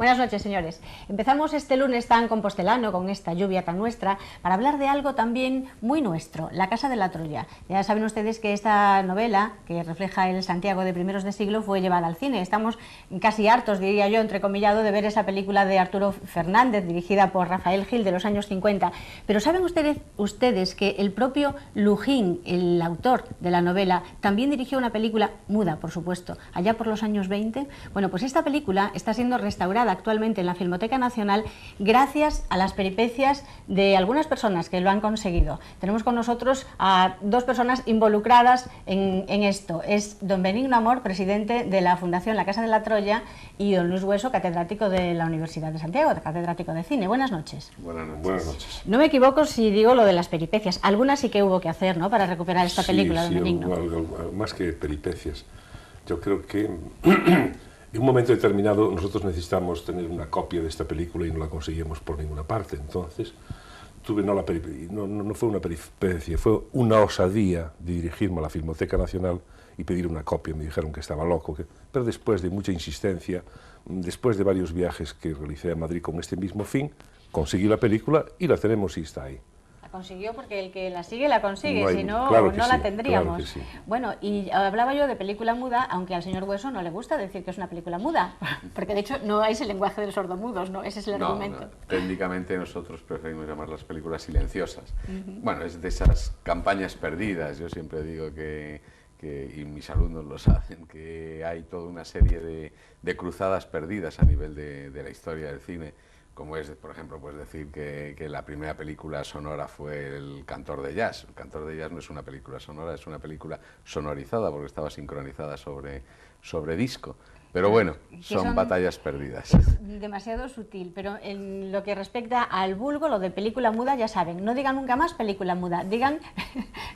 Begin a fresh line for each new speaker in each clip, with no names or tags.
Buenas noches, señores. Empezamos este lunes tan compostelano, con esta lluvia tan nuestra, para hablar de algo también muy nuestro, La Casa de la Troya. Ya saben ustedes que esta novela, que refleja el Santiago de primeros de siglo, fue llevada al cine. Estamos casi hartos, diría yo, entrecomillado, de ver esa película de Arturo Fernández, dirigida por Rafael Gil, de los años 50. Pero ¿saben ustedes que el propio Lujín, el autor de la novela, también dirigió una película muda, por supuesto, allá por los años 20? Bueno, pues esta película está siendo restaurada actualmente en la Filmoteca Nacional gracias a las peripecias de algunas personas que lo han conseguido. Tenemos con nosotros a dos personas involucradas en esto. Es don Benigno Amor, presidente de la Fundación La Casa de la Troya, y don Luis Hueso, catedrático de la Universidad de Santiago, catedrático de cine. Buenas noches.
Buenas noches.
No me equivoco si digo lo de las peripecias. Algunas sí que hubo que hacer, ¿no?, para recuperar esta película, don Benigno.
Algo más que peripecias. Yo creo que en un momento determinado nosotros necesitamos tener una copia de esta película y no la conseguimos por ninguna parte. Entonces no fue una peripecia, fue una osadía de dirigirme a la Filmoteca Nacional y pedir una copia. Me dijeron que estaba loco, pero después de mucha insistencia, después de varios viajes que realicé a Madrid con este mismo fin, conseguí la película y la tenemos y está ahí.
Consiguió porque el que la sigue la consigue, si no,
claro
no la tendríamos.
Claro que sí.
Bueno, y hablaba yo de película muda, aunque al señor Hueso no le gusta decir que es una película muda, porque de hecho no es el lenguaje de los sordomudos, ¿no? Ese es el argumento.
No, técnicamente nosotros preferimos llamar las películas silenciosas. Bueno, es de esas campañas perdidas. Yo siempre digo y mis alumnos lo saben, que hay toda una serie de cruzadas perdidas a nivel de la historia del cine, como es, por ejemplo, pues decir que la primera película sonora fue El Cantor de Jazz. El Cantor de Jazz no es una película sonora, es una película sonorizada porque estaba sincronizada sobre disco. Pero bueno, son batallas perdidas.
Demasiado sutil, pero en lo que respecta al vulgo, lo de película muda, ya saben, no digan nunca más película muda, digan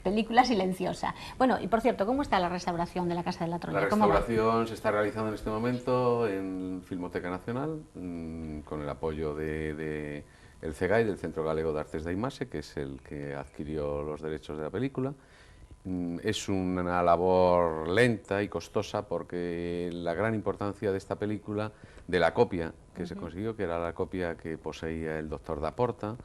película silenciosa. Bueno, y por cierto, ¿cómo está la restauración de La Casa de la Troya?
La restauración se está realizando en este momento en Filmoteca Nacional, con el apoyo del CEGAI, del Centro Galego de Artes da Imaxe, que es el que adquirió los derechos de la película. Es una labor lenta y costosa porque la gran importancia de esta película, de la copia que se consiguió, que era la copia que poseía el doctor Daporta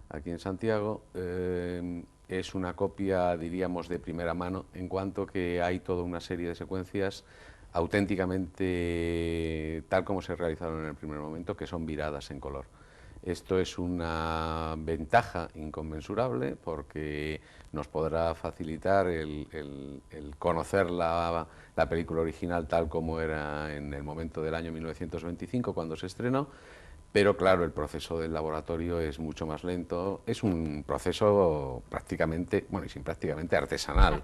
aquí en Santiago, es una copia, diríamos, de primera mano, en cuanto que hay toda una serie de secuencias auténticamente tal como se realizaron en el primer momento, que son viradas en color. Esto es una ventaja inconmensurable porque nos podrá facilitar el conocer la película original tal como era en el momento del año 1925 cuando se estrenó, pero claro, el proceso del laboratorio es mucho más lento, es un proceso prácticamente, bueno, y sin prácticamente artesanal,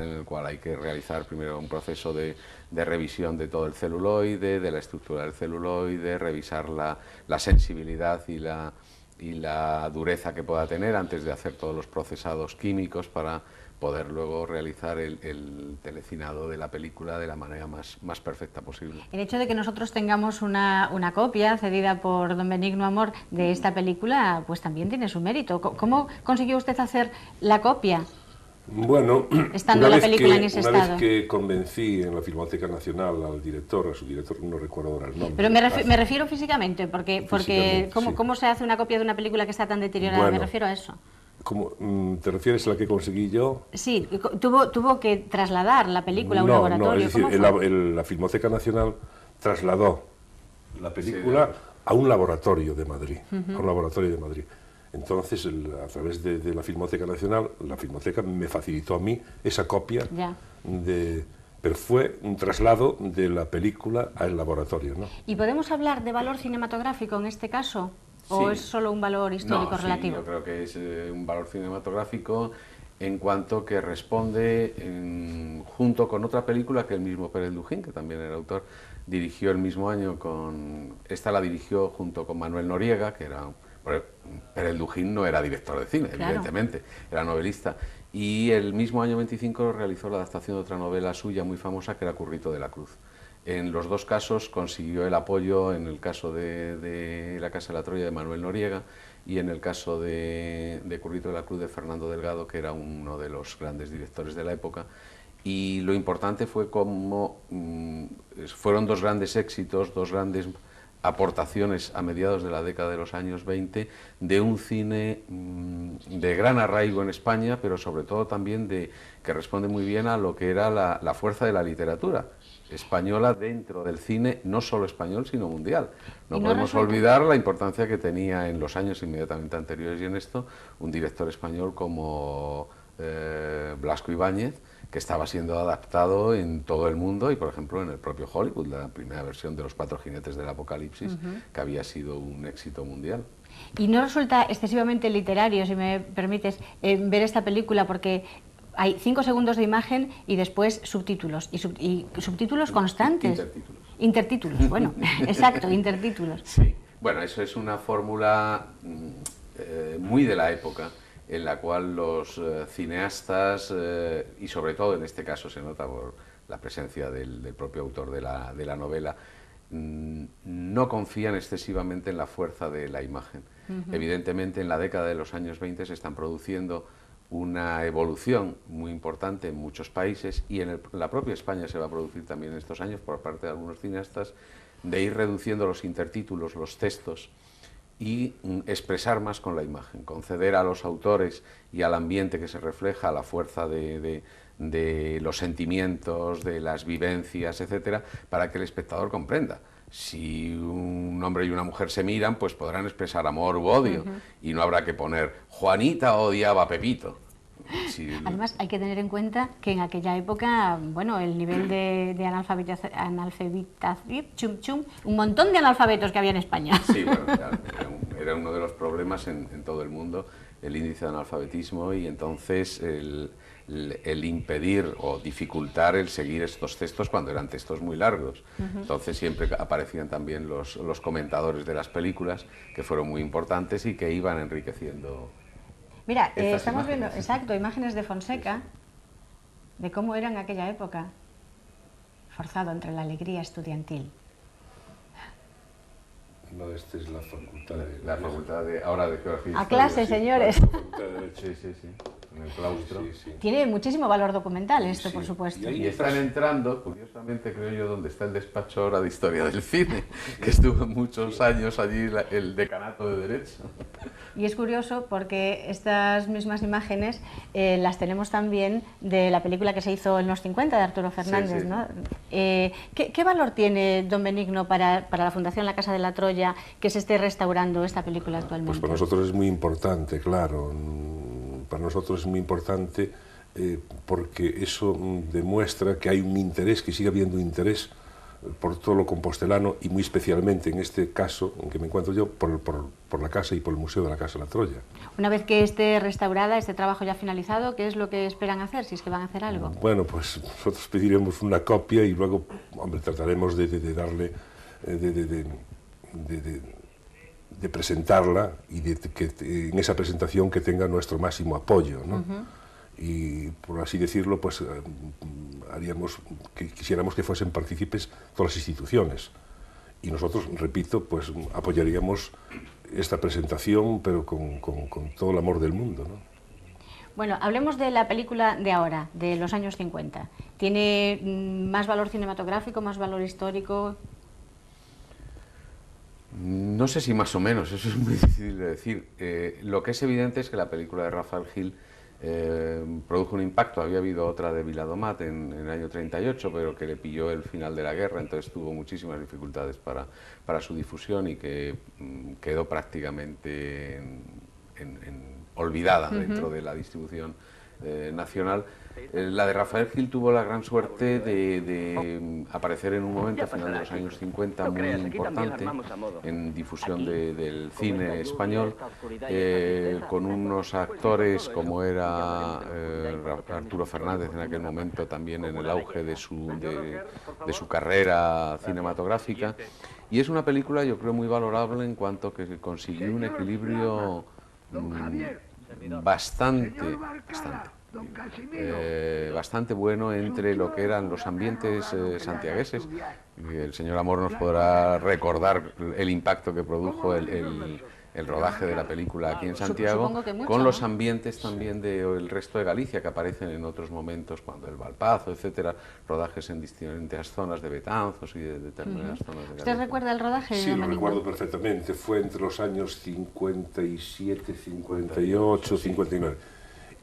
en el cual hay que realizar primero un proceso de revisión de todo el celuloide, de la estructura del celuloide, revisar la sensibilidad y la dureza que pueda tener antes de hacer todos los procesados químicos para poder luego realizar el telecinado de la película de la manera más perfecta posible.
El hecho de que nosotros tengamos una copia cedida por don Benigno Amor de esta película, pues también tiene su mérito. ¿Cómo consiguió usted hacer la copia?
Bueno,
estando la película en ese estado.
Una vez que convencí en la Filmoteca Nacional al director, a su director, no recuerdo ahora el nombre.
Pero me refiero físicamente, porque ¿cómo se hace una copia de una película que está tan deteriorada?
Bueno,
me refiero a eso.
¿Te refieres a la que conseguí yo?
Sí, tuvo que trasladar la película a un laboratorio.
No, es decir, la Filmoteca Nacional trasladó la película a un laboratorio de Madrid, Entonces, a través de la Filmoteca Nacional, la Filmoteca me facilitó a mí esa copia, pero fue un traslado de la película al laboratorio, ¿no?
¿Y podemos hablar de valor cinematográfico en este caso? ¿O es solo un valor histórico relativo?
Yo creo que es un valor cinematográfico en cuanto que responde junto con otra película que el mismo Pérez Lujín, que también era autor, dirigió el mismo año esta la dirigió junto con Manuel Noriega, que era... Pérez Lujín no era director de cine, evidentemente, era novelista, y el mismo año 25 realizó la adaptación de otra novela suya muy famosa que era Currito de la Cruz. En los dos casos consiguió el apoyo, en el caso de La Casa de la Troya de Manuel Noriega y en el caso de Currito de la Cruz de Fernando Delgado, que era uno de los grandes directores de la época. Y lo importante fue cómo fueron dos grandes éxitos, dos grandes aportaciones a mediados de la década de los años 20 de un cine de gran arraigo en España, pero sobre todo también que responde muy bien a lo que era la fuerza de la literatura española dentro del cine, no solo español, sino mundial. No podemos olvidar la importancia que tenía en los años inmediatamente anteriores y en esto un director español como Blasco Ibáñez, que estaba siendo adaptado en todo el mundo y, por ejemplo, en el propio Hollywood, la primera versión de Los Cuatro Jinetes del Apocalipsis, que había sido un éxito mundial.
Y no resulta excesivamente literario, si me permites, ver esta película, porque hay 5 segundos de imagen y después subtítulos, y subtítulos constantes. Intertítulos, bueno, exacto, intertítulos.
Sí, bueno, eso es una fórmula muy de la época, en la cual los cineastas, y sobre todo en este caso se nota por la presencia del propio autor de la novela, no confían excesivamente en la fuerza de la imagen. Evidentemente, en la década de los años 20 se están produciendo una evolución muy importante en muchos países, y en la propia España se va a producir también en estos años por parte de algunos cineastas, de ir reduciendo los intertítulos, los textos, y expresar más con la imagen, conceder a los autores y al ambiente que se refleja la fuerza de los sentimientos, de las vivencias, etcétera, para que el espectador comprenda. Si un hombre y una mujer se miran, pues podrán expresar amor u odio, y no habrá que poner Juanita odiaba a Pepito.
Además, hay que tener en cuenta que en aquella época, bueno, el nivel de analfabetización, un montón de analfabetos que había en España.
Sí, bueno, era uno de los problemas en todo el mundo, el índice de analfabetismo, y entonces el impedir o dificultar el seguir estos textos cuando eran textos muy largos. Entonces siempre aparecían también los comentadores de las películas, que fueron muy importantes y que iban enriqueciendo.
Mira, estamos viendo, exacto, imágenes de Fonseca, de cómo era en aquella época, forzado entre la alegría estudiantil.
No, esta es la facultad
ahora de Geografía.
A clase, señores.
Sí, en el claustro.
Sí.
Tiene muchísimo valor documental esto, por supuesto.
Y están entrando, curiosamente creo yo, donde está el despacho ahora de Historia del Cine, que estuvo muchos años allí el decanato de Derecho.
Y es curioso porque estas mismas imágenes las tenemos también de la película que se hizo en los 50 de Arturo Fernández, ¿no? ¿Qué valor tiene, don Benigno, para la Fundación La Casa de la Troya que se esté restaurando esta película actualmente?
Pues para nosotros es muy importante, claro. Para nosotros es muy importante porque eso demuestra que hay un interés, que sigue habiendo interés por todo lo compostelano, y muy especialmente en este caso en que me encuentro yo, por la casa y por el Museo de la Casa de la Troya.
Una vez que esté restaurada, este trabajo ya finalizado, ¿qué es lo que esperan hacer, si es que van a hacer algo?
Bueno, pues nosotros pediremos una copia y luego, hombre, trataremos de darle, de presentarla, y que en esa presentación que tenga nuestro máximo apoyo, ¿no? Y por así decirlo, pues quisiéramos que fuesen partícipes todas las instituciones, y nosotros, repito, pues apoyaríamos esta presentación, pero con todo el amor del mundo, ¿no?
Bueno, hablemos de la película de ahora, de los años 50. ¿Tiene más valor cinematográfico, más valor histórico?
No sé si más o menos, eso es muy difícil de decir. Lo que es evidente es que la película de Rafael Gil produjo un impacto. Había habido otra de Viladomat en el año 38, pero que le pilló el final de la guerra, entonces tuvo muchísimas dificultades para su difusión, y que quedó prácticamente olvidada dentro de la distribución nacional. La de Rafael Gil tuvo la gran suerte de aparecer en un momento a final de los años 50 muy importante en difusión del cine español, con unos actores como era Arturo Fernández en aquel momento, también en el auge de su carrera cinematográfica, y es una película, yo creo, muy valorable en cuanto que consiguió un equilibrio bastante bueno entre lo que eran los ambientes santiagueses. El señor Amor nos podrá recordar el impacto que produjo el rodaje de la película aquí en Santiago,
supongo que mucho,
con los
¿no?
ambientes también del resto de Galicia que aparecen en otros momentos, cuando el Valpazo, etcétera, rodajes en distintas zonas de Betanzos y de determinadas zonas de
¿Usted
Galicia.
recuerda el rodaje?
Sí, lo
Benigno?
recuerdo perfectamente. Fue entre los años 57, 58, 59.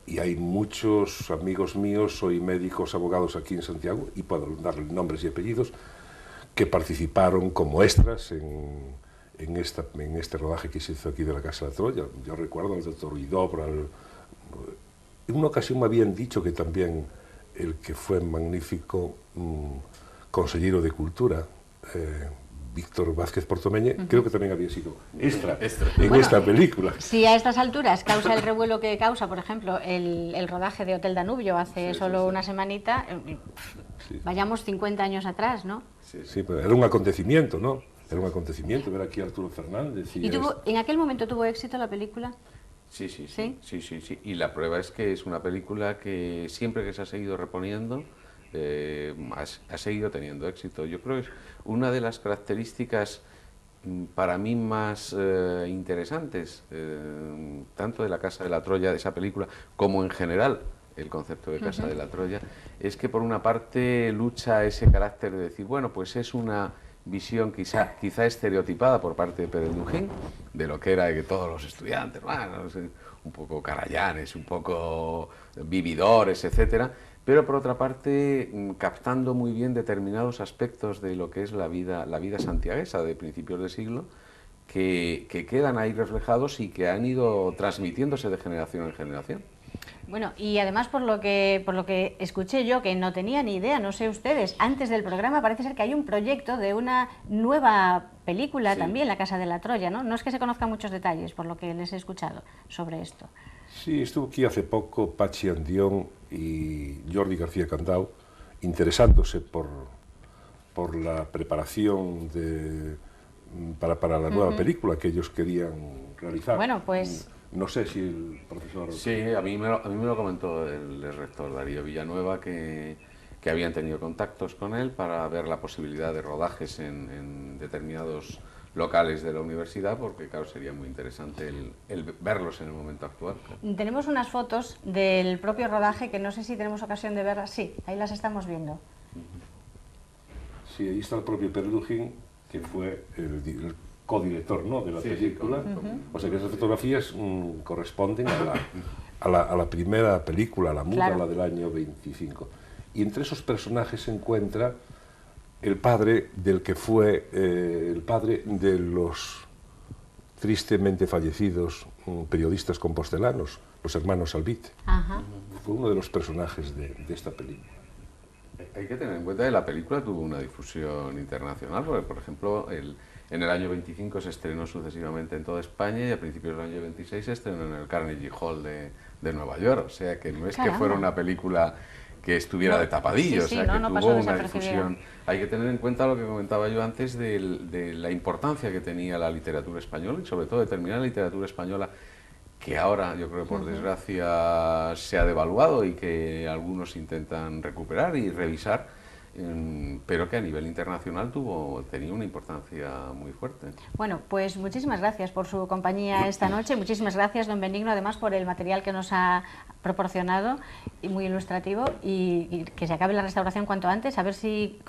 Y hay muchos amigos míos, soy médicos, abogados aquí en Santiago, y puedo darle nombres y apellidos, que participaron como extras en este rodaje que se hizo aquí de la Casa de la Troya. Yo recuerdo al doctor Huidobro. En una ocasión me habían dicho que también el que fue magnífico consejero de Cultura, Víctor Vázquez Portomeñe, creo que también había sido extra en esta película.
Si a estas alturas causa el revuelo que causa, por ejemplo, el rodaje de Hotel Danubio hace solo una semanita, vayamos 50 años atrás, ¿no?
Sí, pero era un acontecimiento, ¿no? Era un acontecimiento ver aquí a Arturo Fernández.
¿Y en aquel momento tuvo éxito la película?
Sí, sí,
¿Sí?
sí, sí, sí. Y la prueba es que es una película que siempre que se ha seguido reponiendo, ha seguido teniendo éxito. Yo creo que es una de las características para mí más interesantes, tanto de la Casa de la Troya, de esa película, como en general el concepto de Casa de la Troya, es que por una parte lucha ese carácter de decir, bueno, pues es una visión quizá estereotipada por parte de Pérez Lujín, de lo que era que todos los estudiantes, bueno, un poco carayanes, un poco vividores, etcétera, pero por otra parte captando muy bien determinados aspectos de lo que es la vida santiaguesa de principios de siglo, que quedan ahí reflejados y que han ido transmitiéndose de generación en generación.
Bueno, y además por lo que escuché yo, que no tenía ni idea, no sé ustedes, antes del programa parece ser que hay un proyecto de una nueva película también, La Casa de la Troya, ¿no? No es que se conozcan muchos detalles, por lo que les he escuchado sobre esto.
Sí, estuvo aquí hace poco Pachi Andión y Jordi García Candau interesándose por la preparación para la nueva película que ellos querían realizar.
Bueno, pues...
No sé si el profesor...
Sí, a mí me lo comentó el rector Darío Villanueva, que habían tenido contactos con él para ver la posibilidad de rodajes en determinados locales de la universidad, porque claro, sería muy interesante el verlos en el momento actual.
Tenemos unas fotos del propio rodaje que no sé si tenemos ocasión de verlas. Sí, ahí las estamos viendo.
Sí, ahí está el propio Pérez Lujín, que fue el codirector, ¿no?, de la película. O sea que esas fotografías corresponden a la primera película, La Muda, la del año 25. Y entre esos personajes se encuentra el padre del que fue el padre de los tristemente fallecidos periodistas compostelanos, los hermanos Albite. Fue uno de los personajes de esta película.
Hay que tener en cuenta que la película tuvo una difusión internacional, porque por ejemplo en el año 25 se estrenó sucesivamente en toda España y a principios del año 26 se estrenó en el Carnegie Hall de Nueva York, o sea que no es que fuera una película que estuviera de tapadillo, o sea que tuvo una difusión. Hay que tener en cuenta lo que comentaba yo antes de la importancia que tenía la literatura española y sobre todo determinada literatura española que ahora yo creo por desgracia se ha devaluado y que algunos intentan recuperar y revisar, pero que a nivel internacional tenía una importancia muy fuerte.
Bueno, pues muchísimas gracias por su compañía esta noche, muchísimas gracias don Benigno además por el material que nos ha proporcionado, y muy ilustrativo, y que se acabe la restauración cuanto antes, a ver si